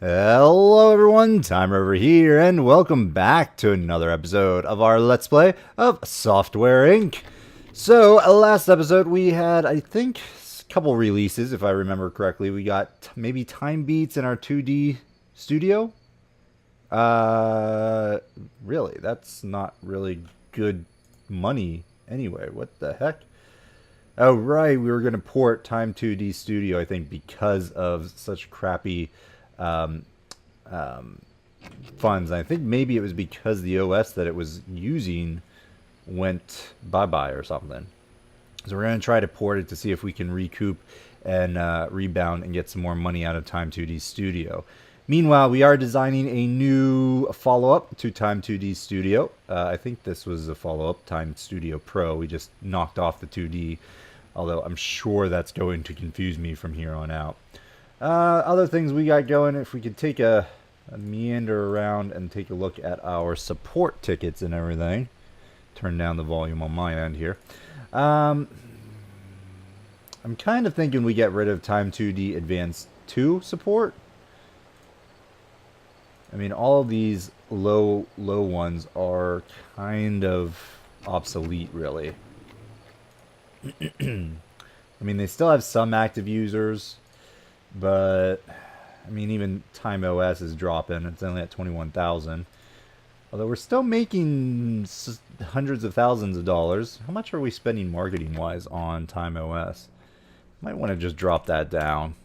Hello everyone, Timer over here, and welcome back to another episode of our Let's Play of Software Inc. So, last episode we had, I think, a couple releases, if I remember correctly. We got maybe Time Beats in our 2D studio. Really, that's not really good money anyway. What the heck? Oh, right, we were going to port Time 2D Studio, I think, because of such crappy um, um, funds. I think maybe it was because the OS that it was using went bye-bye or something. So we're going to try to port it to see if we can recoup and rebound and get some more money out of Time 2D Studio. Meanwhile, we are designing a new follow-up to Time 2D Studio. I think this was a follow-up, Time Studio Pro. We just knocked off the 2D, although I'm sure that's going to confuse me from here on out. Other things we got going, if we could take a meander around and take a look at our support tickets and everything. Turn down the volume on my end here. I'm kind of thinking we get rid of Time 2D Advanced 2 support. I mean, all of these low ones are kind of obsolete, really. I mean, they still have some active users, but I mean, even Time OS is dropping. It's only at 21,000. Although we're still making hundreds of thousands of dollars. How much are we spending marketing-wise on Time OS? Might want to just drop that down,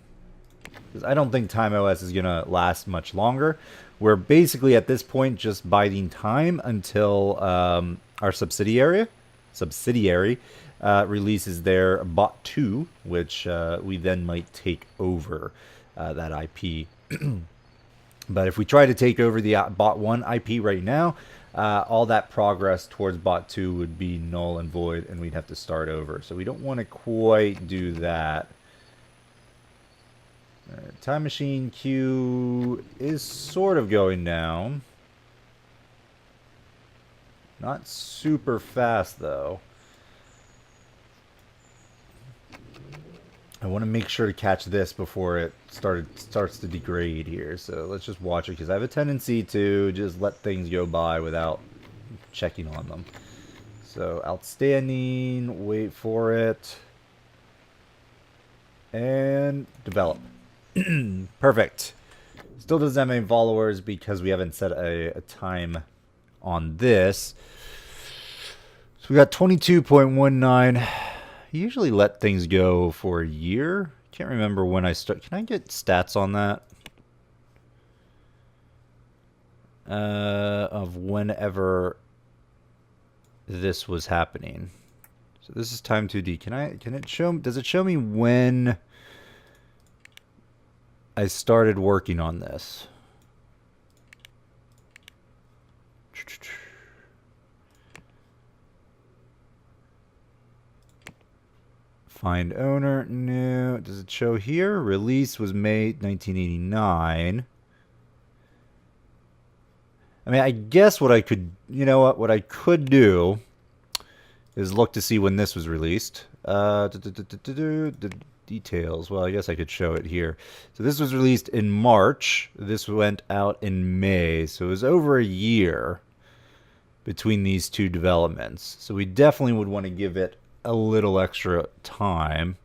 because I don't think Time OS is going to last much longer. We're basically at this point just biding time until our subsidiary releases their Bot 2, which we then might take over that IP. But if we try to take over the Bot 1 IP right now, all that progress towards Bot 2 would be null and void, and we'd have to start over. So we don't want to quite do that. Time Machine queue is sort of going down. Not super fast, though. I want to make sure to catch this before it starts to degrade here. So let's just watch it, because I have a tendency to just let things go by without checking on them. So outstanding, wait for it, and develop. Perfect. Still doesn't have any followers because we haven't set a time on this. So we got 22.19. Usually let things go for a year. Can't remember when I start. Can I get stats on that? Of whenever this was happening. So this is Time 2D. Can it show? Does it show me when I started working on this? Find owner, no. Does it show here? Release was May 1989. I mean, I guess what I could, what I could do is look to see when this was released. The details. Well, I guess I could show it here. So this was released in March. This went out in May. So it was over a year between these two developments. So we definitely would want to give it a little extra time.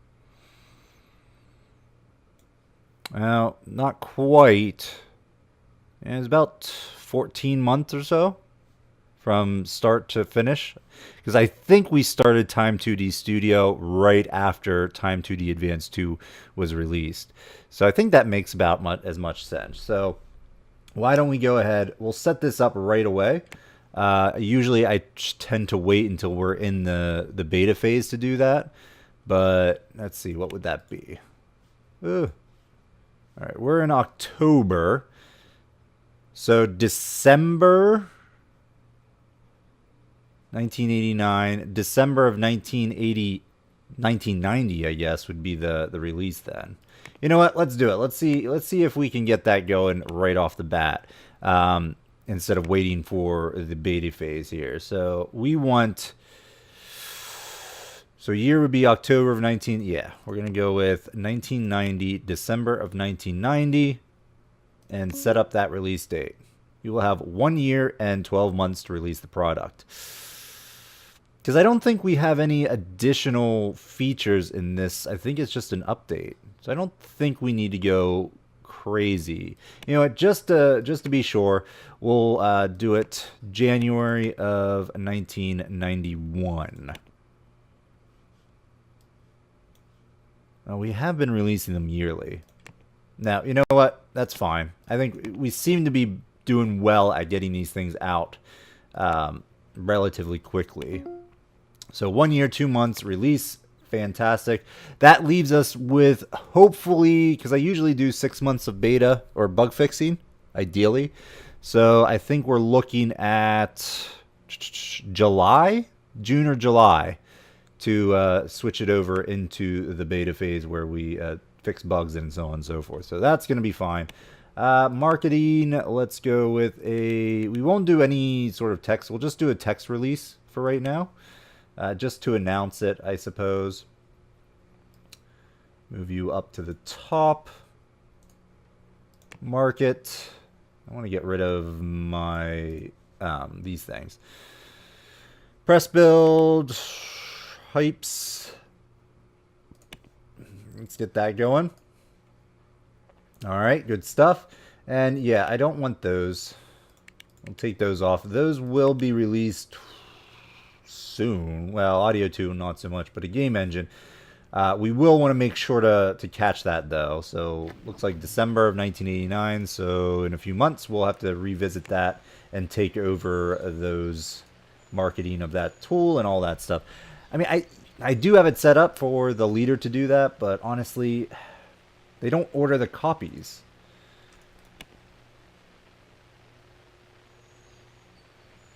Well, not quite. And it's about 14 months or so from start to finish, because I think we started Time 2D Studio right after Time 2D Advanced 2 was released. So I think that makes about as much sense. So why don't we go ahead? We'll set this up right away. Usually I tend to wait until we're in the beta phase to do that. But let's see, what would that be? All right, we're in October. So December 1989, December of 1990, I guess, would be the release then. You know what? Let's do it. Let's see if we can get that going right off the bat. Instead of waiting for the beta phase here. So we want, so year would be October of 19, yeah, we're going to go with 1990, December of 1990. and set up that release date. You will have 1 year and 12 months to release the product. Because I don't think we have any additional features in this. I think it's just an update. So I don't think we need to go crazy. You know what, just to be sure, we'll do it January of 1991. Now, we have been releasing them yearly. Now, you know what? That's fine. I think we seem to be doing well at getting these things out relatively quickly. So 1 year, 2 months release. Fantastic. That leaves us with, hopefully, because I usually do 6 months of beta or bug fixing, ideally. So I think we're looking at July, June or July, to switch it over into the beta phase where we fix bugs and so on and so forth. So that's going to be fine. Marketing, let's go with we won't do any sort of text. We'll just do a text release for right now. Just to announce it, I suppose. Move you up to the top. Market. I want to get rid of my these things. Press build. Hypes. Let's get that going. All right, good stuff. And yeah, I don't want those. I'll take those off. Those will be released soon. Well, audio 2 not so much, but a game engine. We will want to make sure to catch that though. So looks like December of 1989. So in a few months we'll have to revisit that and take over those marketing of that tool and all that stuff. I mean, I do have it set up for the leader to do that, but honestly, they don't order the copies.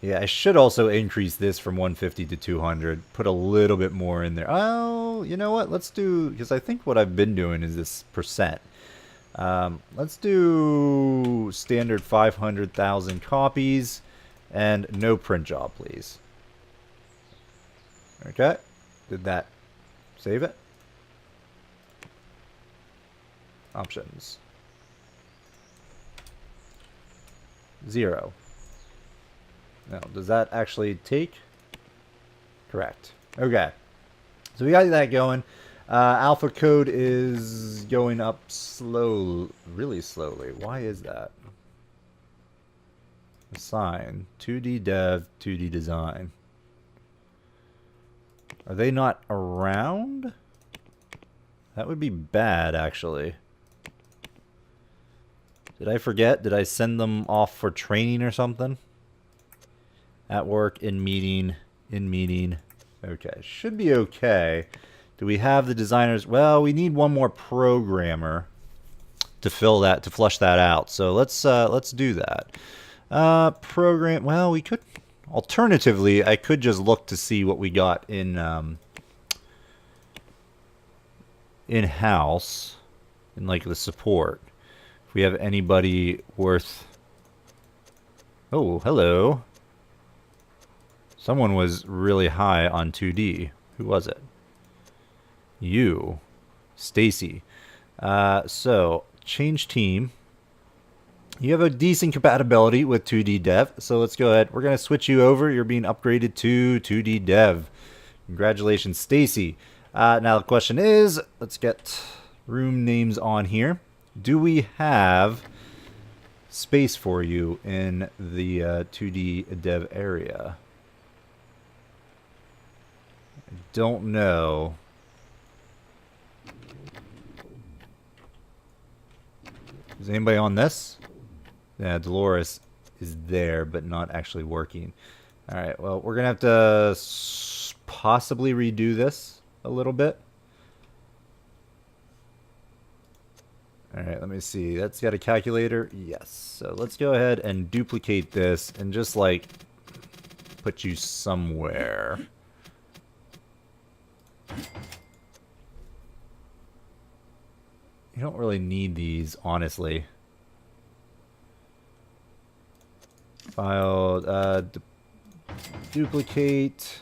Yeah, I should also increase this from 150 to 200. Put a little bit more in there. Oh, you know what? Let's do, because I think what I've been doing is this percent. Let's do standard 500,000 copies and no print job, please. Okay. Did that save it? Options. 0. Now, does that actually take? Correct. Okay. So we got that going. Alpha code is going up really slowly. Why is that? Assign. 2D dev, 2D design. Are they not around? That would be bad, actually. Did I forget? Did I send them off for training or something? At work, in meeting, in meeting. Okay, should be okay. Do we have the designers? Well, we need one more programmer to fill that, to flush that out. So let's do that. Program. Well, we could. Alternatively, I could just look to see what we got in in-house, in like the support. If we have anybody worth. Oh, hello. Someone was really high on 2D. Who was it? You. Stacy. So, change team. You have a decent compatibility with 2D dev, so let's go ahead. We're going to switch you over. You're being upgraded to 2D dev. Congratulations, Stacy. Now the question is, let's get room names on here. Do we have space for you in the 2D dev area? I don't know. Is anybody on this? Yeah, Dolores is there, but not actually working. Alright, well, we're going to have to possibly redo this a little bit. Alright, let me see. That's got a calculator? Yes. So let's go ahead and duplicate this and just, like, put you somewhere. You don't really need these, honestly. File, duplicate.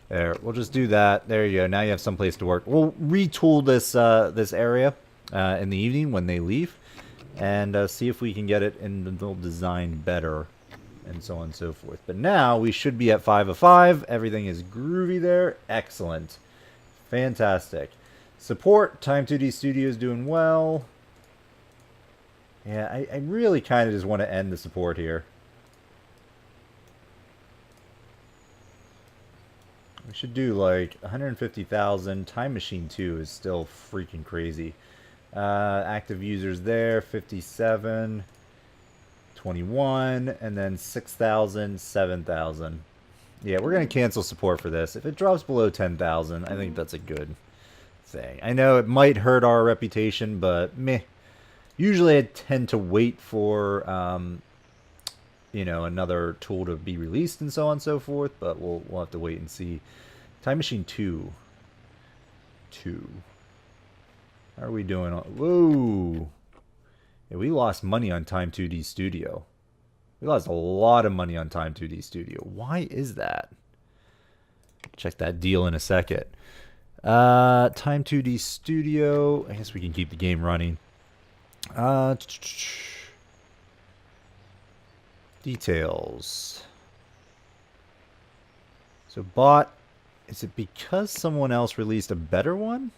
There, we'll just do that. There you go. Now you have some place to work. We'll retool this this area in the evening when they leave, and see if we can get it in the design better, and so on and so forth. But now we should be at 5 of 5. Everything is groovy there. Excellent. Fantastic. Support, Time 2D Studio is doing well. Yeah, I really kind of just want to end the support here. We should do like 150,000. Time Machine 2 is still freaking crazy. Active users there, 57, 21, and then 6,000, 7,000. Yeah, we're going to cancel support for this. If it drops below 10,000, I think that's a good thing. I know it might hurt our reputation, but meh. Usually I tend to wait for, you know, another tool to be released and so on and so forth, but we'll have to wait and see. Time Machine 2. How are we doing? Whoa! Yeah, we lost money on Time 2D Studio. We lost a lot of money on Time 2D Studio. Why is that? Check that deal in a second. Time 2D Studio. I guess we can keep the game running. Details. So bought. Is it because someone else released a better one?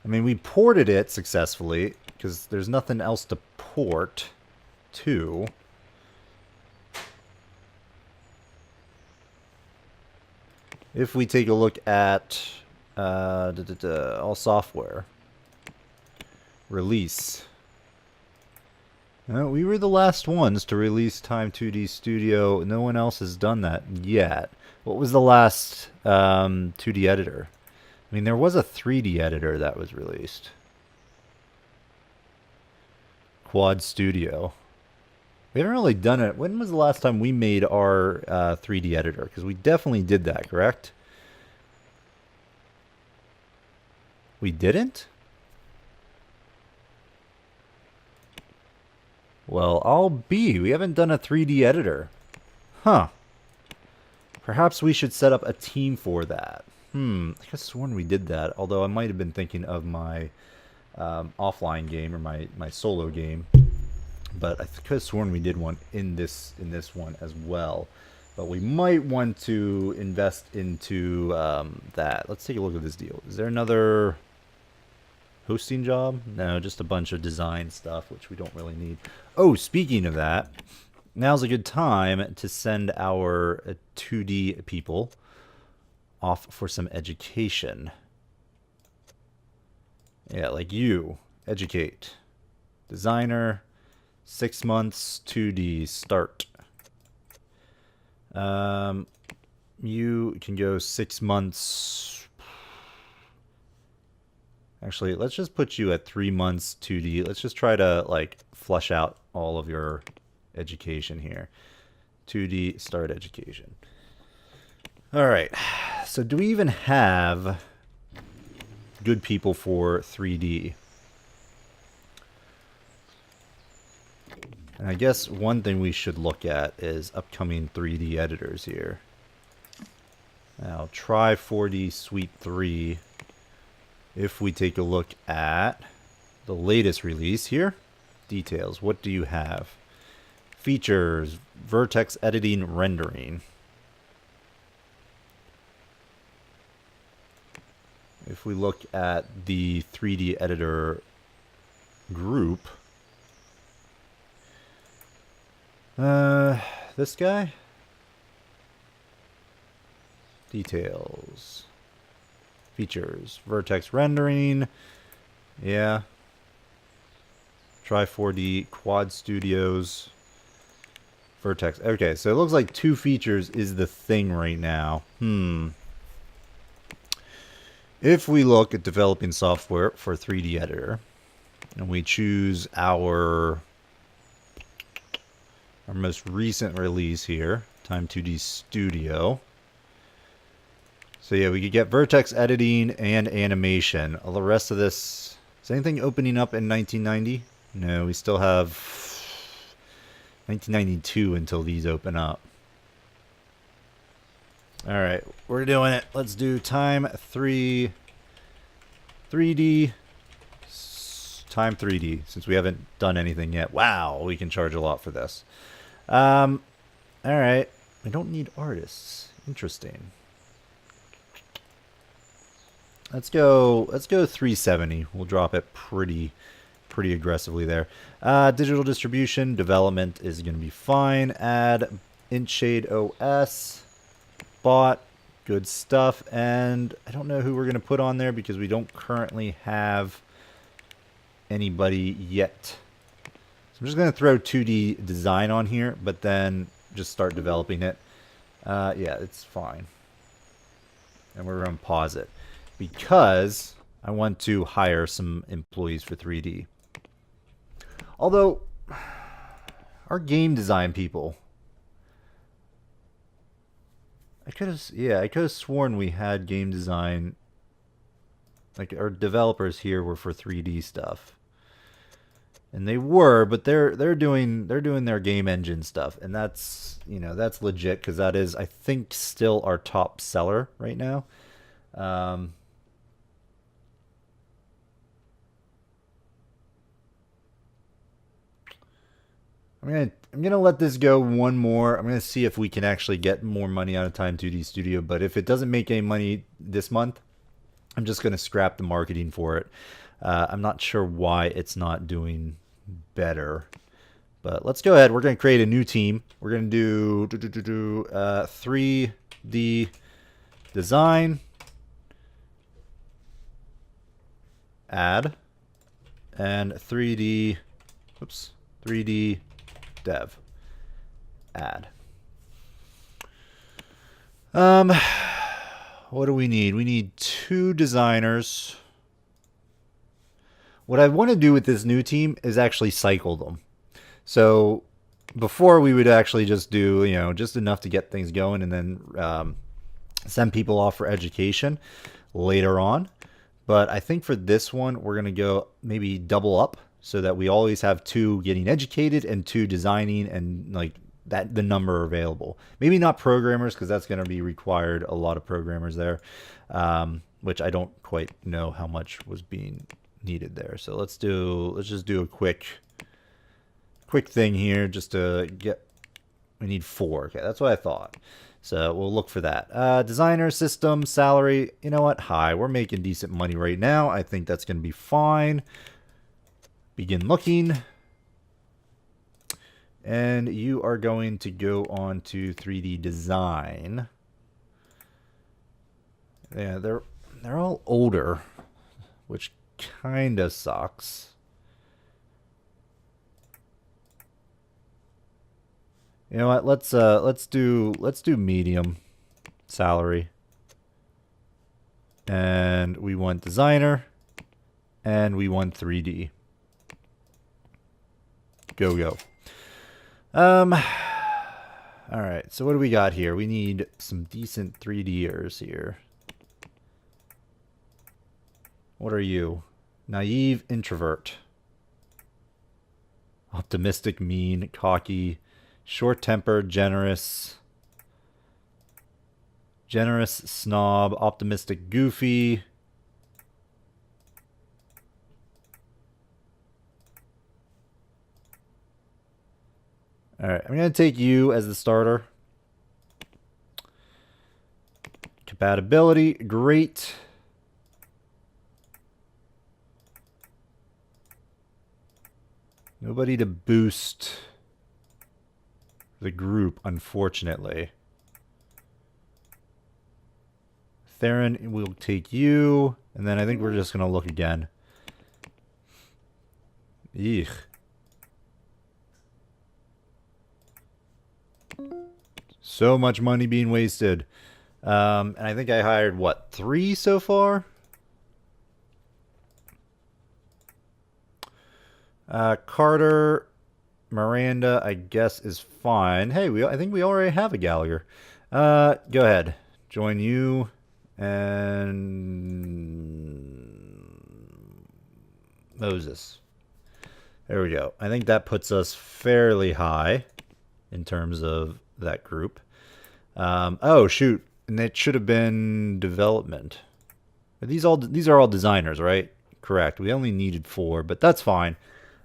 I mean, we ported it successfully because there's nothing else to port to. If we take a look at all software, release. We were the last ones to release Time 2D Studio. No one else has done that yet. What was the last 2D editor? I mean, there was a 3D editor that was released. Quad Studio. We haven't really done it. When was the last time we made our 3D editor? Because we definitely did that, correct? We didn't? Well, I'll be. We haven't done a 3D editor. Huh. Perhaps we should set up a team for that. I could have sworn we did that, although I might have been thinking of my offline game or my solo game. But I could have sworn we did one in this one as well. But we might want to invest into that. Let's take a look at this deal. Is there another hosting job? No, just a bunch of design stuff, which we don't really need. Oh, speaking of that, now's a good time to send our 2D people off for some education. Yeah, like you. Educate. Designer. 6 months, 2D, start. You can go 6 months. Actually, let's just put you at 3 months, 2D. Let's just try to, like, flush out all of your education here. 2D, start education. Alright, so do we even have good people for 3D? And I guess one thing we should look at is upcoming 3D editors here. Now, try 4D Suite 3. If we take a look at the latest release here, details, what do you have? Features, vertex editing, rendering. If we look at the 3D editor group, this guy? Details. Features. Vertex rendering. Yeah. Try 4D. Quad Studios. Vertex. Okay, so it looks like 2 features is the thing right now. If we look at developing software for 3D editor, and we choose our most recent release here, Time 2D Studio. So yeah, we could get vertex editing and animation. All the rest of this, is anything opening up in 1990? No, we still have 1992 until these open up. All right, we're doing it. Let's do time 3D, time 3D, since we haven't done anything yet. Wow, we can charge a lot for this. All right, we don't need artists. Interesting. Let's go 370. We'll drop it pretty aggressively there. Digital distribution development is going to be fine. Add Inchshade OS. Bought. Good stuff. And I don't know who we're going to put on there because we don't currently have anybody yet. So I'm just going to throw 2D design on here, but then just start developing it. Yeah, it's fine. And we're going to pause it because I want to hire some employees for 3D. Although, our game design people, I could have sworn we had game design. Like our developers here were for 3D stuff, and they were, but they're doing their game engine stuff, and that's that's legit because that is I think still our top seller right now. I'm gonna let this go one more. I'm gonna see if we can actually get more money out of Time 2D Studio. But if it doesn't make any money this month, I'm just gonna scrap the marketing for it. I'm not sure why it's not doing better. But let's go ahead. We're gonna create a new team. We're gonna do 3D design, add, and 3D dev, add. What do we need? We need 2 designers. What I want to do with this new team is actually cycle them. So before we would actually just do, just enough to get things going and then send people off for education later on. But I think for this one, we're going to go maybe double up so that we always have 2 getting educated and 2 designing and like that the number available. Maybe not programmers because that's going to be required a lot of programmers there, which I don't quite know how much was being needed there. So let's just do a quick thing here just to get. We need 4. Okay, that's what I thought. So we'll look for that. Designer, system, salary. You know what? High. We're making decent money right now. I think that's going to be fine. Begin looking. And you are going to go on to 3D design. Yeah, they're all older, which kind of sucks. You know what? Let's do medium salary. And we want designer and we want 3D. Go. All right. So what do we got here? We need some decent 3Ders here. What are you? Naive introvert. Optimistic, mean, cocky, short-tempered, generous, snob, optimistic, goofy. All right, I'm going to take you as the starter. Compatibility, great. Nobody to boost the group, unfortunately. Theron, we'll take you. And then I think we're just going to look again. Eek. So much money being wasted. And I think I hired, what, 3 so far? Carter, Miranda, I guess, is fine. Hey, I think we already have a Gallagher. Go ahead. Join you. And Moses. There we go. I think that puts us fairly high in terms of that group. Oh, shoot. And it should have been development. These are all designers, right? Correct. We only needed 4, but that's fine.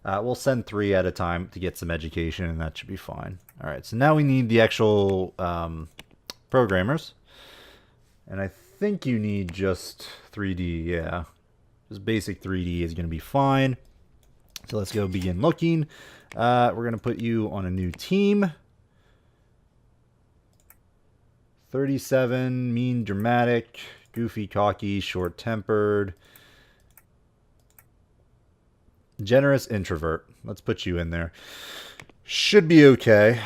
We'll send 3 at a time to get some education, and that should be fine. All right, so now we need the actual programmers. And I think you need just 3D, yeah. Just basic 3D is going to be fine. So let's go begin looking. We're going to put you on a new team. 37, mean, dramatic, goofy, cocky, short-tempered, generous, introvert. Let's put you in there. Should be okay.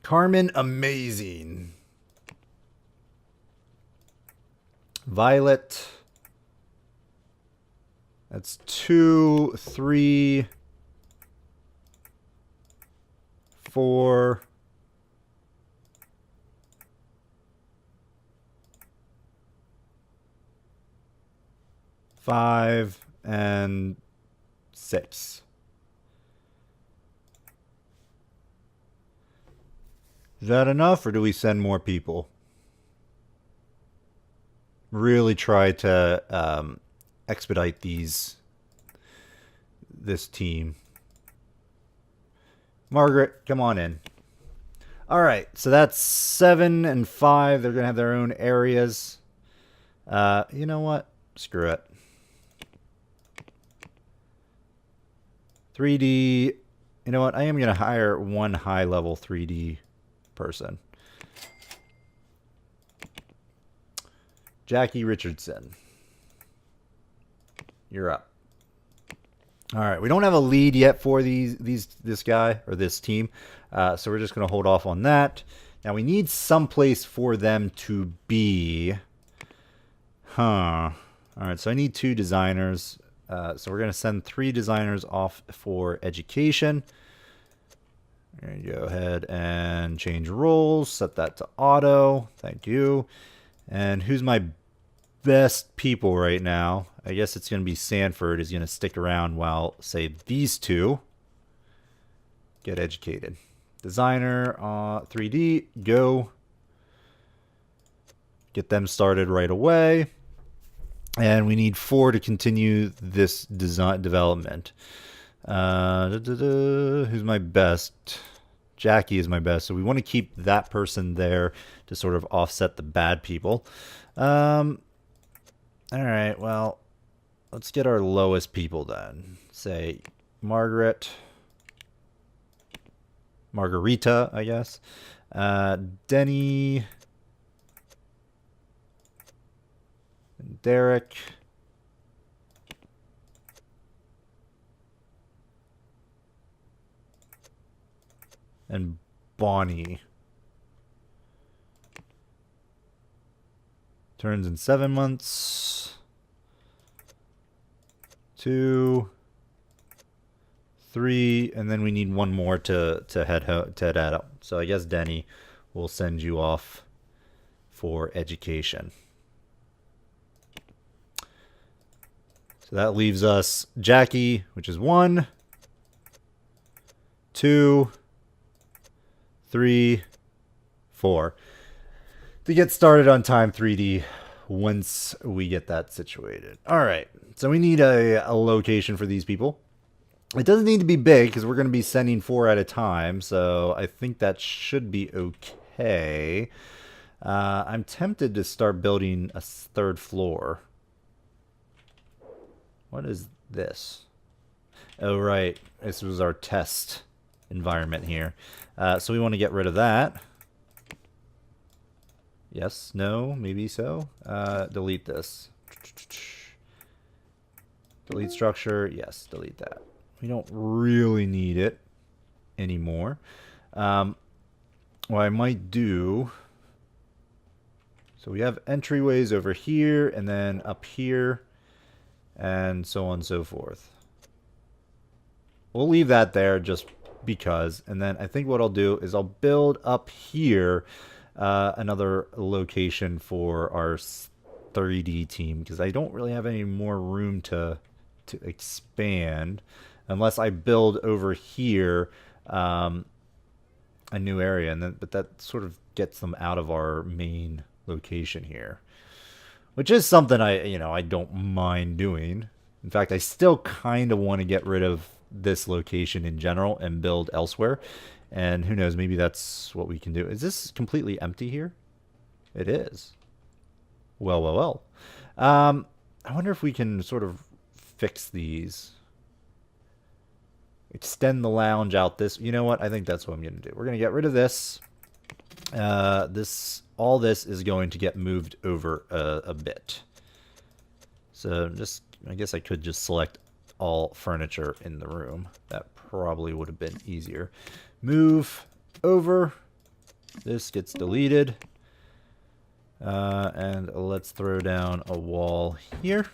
Carmen, amazing. Violet. That's 2, 3, 4. 5 and 6. Is that enough, or do we send more people? Really try to expedite this team. Margaret, come on in. All right, so that's 7 and 5. They're going to have their own areas. You know what? Screw it. 3D. You know what? I am going to hire one high-level 3D person. Jackie Richardson. You're up. All right, we don't have a lead yet for this guy or this team, so we're just going to hold off on that. Now we need some place for them to be. All right, so I need 2 designers. So we're going to send 3 designers off for education. We're going to go ahead and change roles, set that to auto. Thank you. And who's my best people right now? I guess it's going to be Sanford is going to stick around while, say, these 2 get educated. Designer, 3D, go. Get them started right away. And we need 4 to continue this design development. Who's my best? Jackie is my best. So we want to keep that person there to sort of offset the bad people. All right, well, let's get our lowest people then. Say Margaret. Margarita, I guess. Denny. Derek. And Bonnie. Turns in 7 months. 2, 3, and then we need 1 more to head out. So I guess Denny will send you off for education. So that leaves us Jackie, which is 1, 2, 3, 4. To get started on Time 3D once we get that situated. All right, so we need a location for these people. It doesn't need to be big because we're going to be sending 4 at a time, so I think that should be okay. I'm tempted to start building a 3rd floor. What is this? Oh, right. This was our test environment here. So we want to get rid of that. Yes, no, maybe so. Delete this. Delete structure. Yes, delete that. We don't really need it anymore. What I might do... So we have entryways over here and then up here. And so on and so forth. We'll leave that there just because. And then I think what I'll do is I'll build up here another location for our 3D team. Because I don't really have any more room to expand. Unless I build over here a new area, and then but that sort of gets them out of our main location here, which is something I don't mind doing. In fact, I still kind of want to get rid of this location in general and build elsewhere. And who knows, maybe that's what we can do. Is this completely empty here? It is. Well, well, well. I wonder if we can sort of fix these. Extend the lounge out this. You know what? I think that's what I'm going to do. We're going to get rid of this. All this is going to get moved over a bit. So I guess I could just select all furniture in the room. That probably would have been easier. Move over. This gets deleted. And let's throw down a wall here.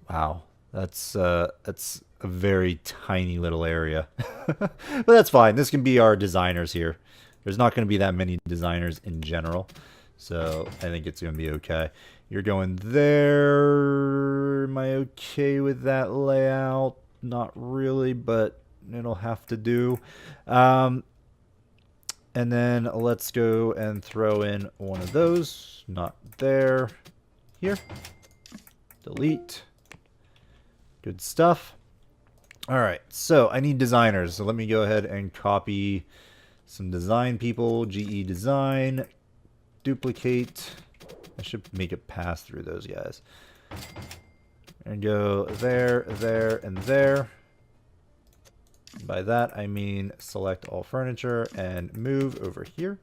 Wow, that's a very tiny little area. But that's fine. This can be our designers here. There's not going to be that many designers in general. So I think it's going to be okay. You're going there. Am I okay with that layout? Not really, but it'll have to do. And then let's go and throw in one of those. Not there. Here. Delete. Good stuff. All right, so I need designers. So let me go ahead and copy some design people. GE design. Duplicate. I should make it pass through those guys. And go there, there, and there. By that, I mean select all furniture and move over here.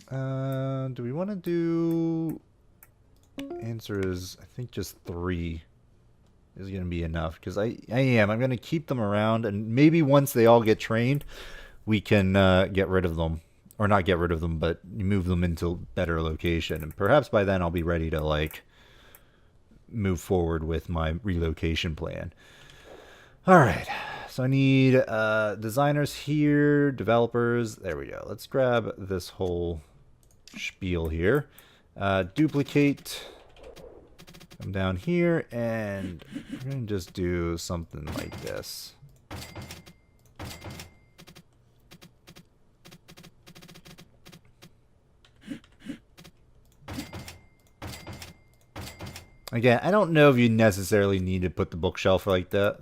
Do we want to do... Answer is, I think just 3 is going to be enough. Because I'm going to keep them around. And maybe once they all get trained, we can get rid of them. Or not get rid of them, but move them into a better location. And perhaps by then I'll be ready to, like, move forward with my relocation plan. Alright, so I need designers here, developers. There we go. Let's grab this whole spiel here. Duplicate. Come down here, and we're going to just do something like this. Again, I don't know if you necessarily need to put the bookshelf like that,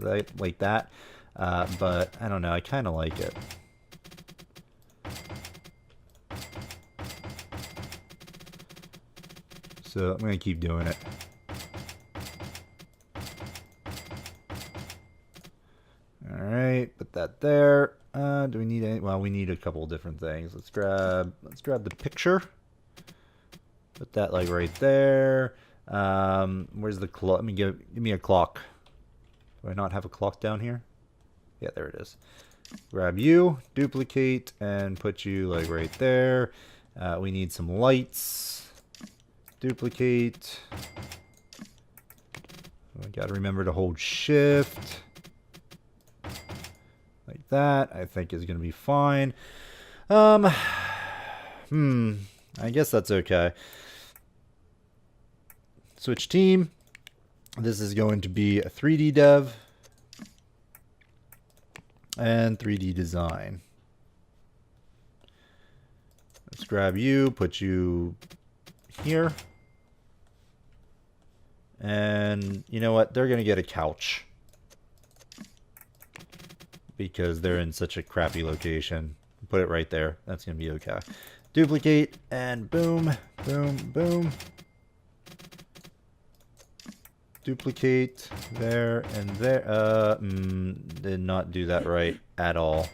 but I don't know. I kind of like it. So I'm going to keep doing it. All right, put that there. Do we need any? Well, we need a couple different things. Let's grab the picture. Put that like right there. Where's the clock? Let me give me a clock. Do I not have a clock down here? Yeah, there it is. Grab you, duplicate, and put you like right there. We need some lights. Duplicate. I gotta remember to hold shift. Like that, I think is gonna be fine. I guess that's okay. Switch team. This is going to be a 3D dev and 3D design. Let's grab you, put you here. And you know what? They're going to get a couch because they're in such a crappy location. Put it right there. That's going to be okay. Duplicate and boom, boom, boom. Duplicate there and there. Did not do that right at all.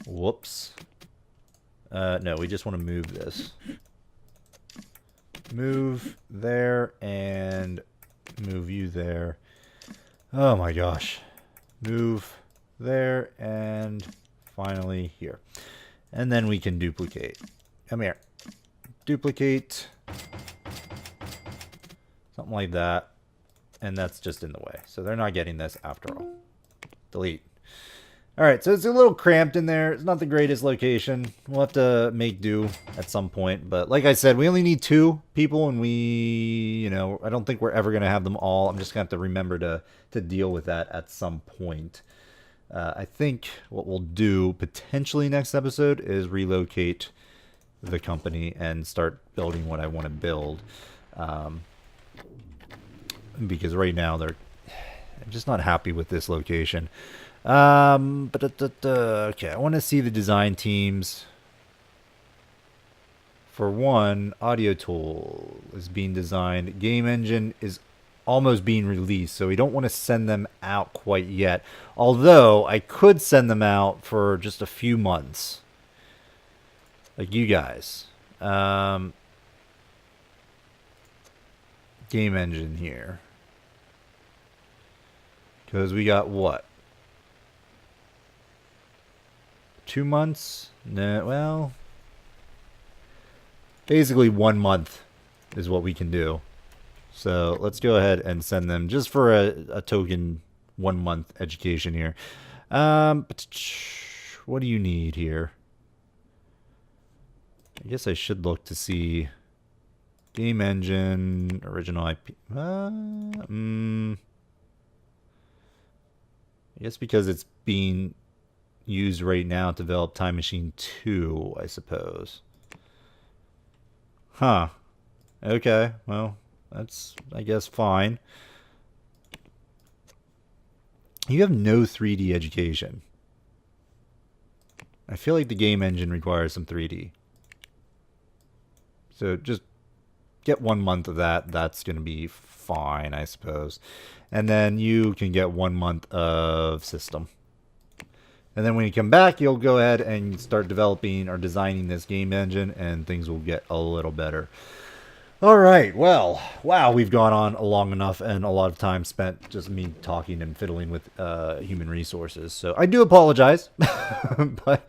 Whoops. No, we just want to move this. Move there and move you there. Oh my gosh. Move there and finally here. And then we can duplicate. Come here. Duplicate. Something like that. And that's just in the way. So they're not getting this after all. Delete. All right, so it's a little cramped in there. It's not the greatest location. We'll have to make do at some point. But like I said, we only need 2 people, and I don't think we're ever going to have them all. I'm just going to have to remember to deal with that at some point. I think what we'll do potentially next episode is relocate the company and start building what I want to build. Because right now I'm just not happy with this location. Okay, I want to see the design teams. For one, audio tool is being designed. Game engine is almost being released, so we don't want to send them out quite yet. Although I could send them out for just a few months, like you guys. Game engine here, because we got what? 2 months? Nah, well, basically 1 month is what we can do. So let's go ahead and send them just for a token 1 month education here. What do you need here? I guess I should look to see game engine, original IP. I guess because it's being used right now to develop Time Machine 2, I suppose. Huh. Okay, well, that's, I guess, fine. You have no 3D education. I feel like the game engine requires some 3D. So just get 1 month of that. That's going to be fine, I suppose. And then you can get 1 month of system. And then when you come back, you'll go ahead and start developing or designing this game engine, and things will get a little better. All right, well, wow, we've gone on long enough, and a lot of time spent just me talking and fiddling with human resources. So I do apologize, but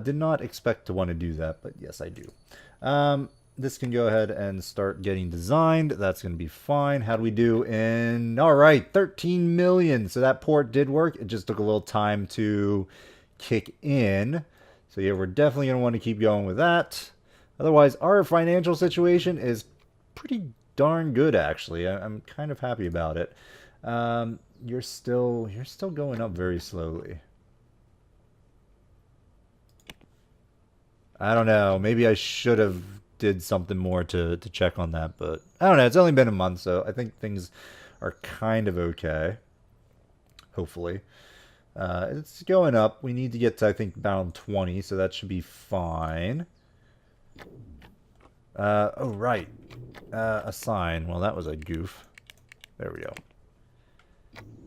did not expect to want to do that, but yes, I do. This can go ahead and start getting designed. That's going to be fine. How do we do in... All right, 13 million. So that port did work. It just took a little time to kick in. So yeah, we're definitely going to want to keep going with that. Otherwise, our financial situation is pretty darn good, actually. I'm kind of happy about it. You're still going up very slowly. I don't know. Maybe I should have did something more to check on that, but I don't know. It's only been a month, so I think things are kind of okay. Hopefully. It's going up. We need to get to, I think, around 20, so that should be fine. Oh, right. Assign. Well, that was a goof. There we go.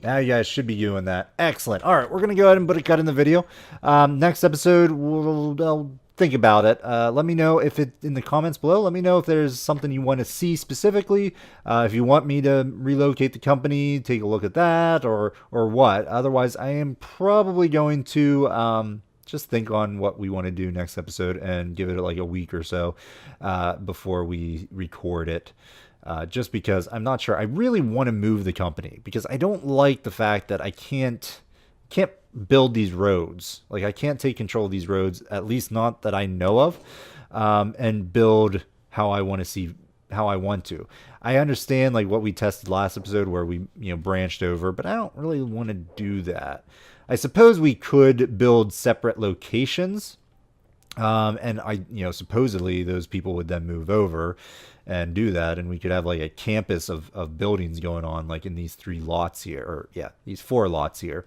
Now you guys should be doing that. Excellent. All right, we're going to go ahead and put a cut in the video. Next episode, we'll think about it. Let me know if it in the comments below. Let me know if there's something you want to see specifically. If you want me to relocate the company, take a look at that, or what. Otherwise, I am probably going to just think on what we want to do next episode and give it like a week or so before we record it. Just because I'm not sure. I really want to move the company because I don't like the fact that I can't build these roads. Like I can't take control of these roads, at least not that I know of, and build how I want to. I understand like what we tested last episode where we branched over, but I don't really want to do that. I suppose we could build separate locations. And supposedly those people would then move over and do that, and we could have like a campus of buildings going on, like in these 3 lots here, or these 4 lots here,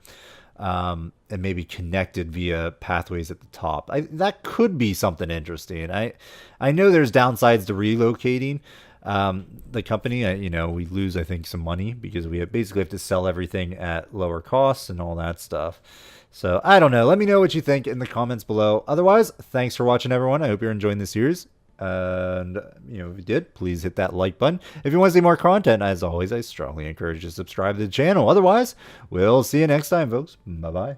and maybe connected via pathways at the top. That could be something interesting. I know there's downsides to relocating the company. We lose, I think, some money because we basically have to sell everything at lower costs and all that stuff. So I don't know. Let me know what you think in the comments below. Otherwise, thanks for watching, everyone. I hope you're enjoying the series. And, if you did, please hit that like button. If you want to see more content, as always, I strongly encourage you to subscribe to the channel. Otherwise, we'll see you next time, folks. Bye-bye.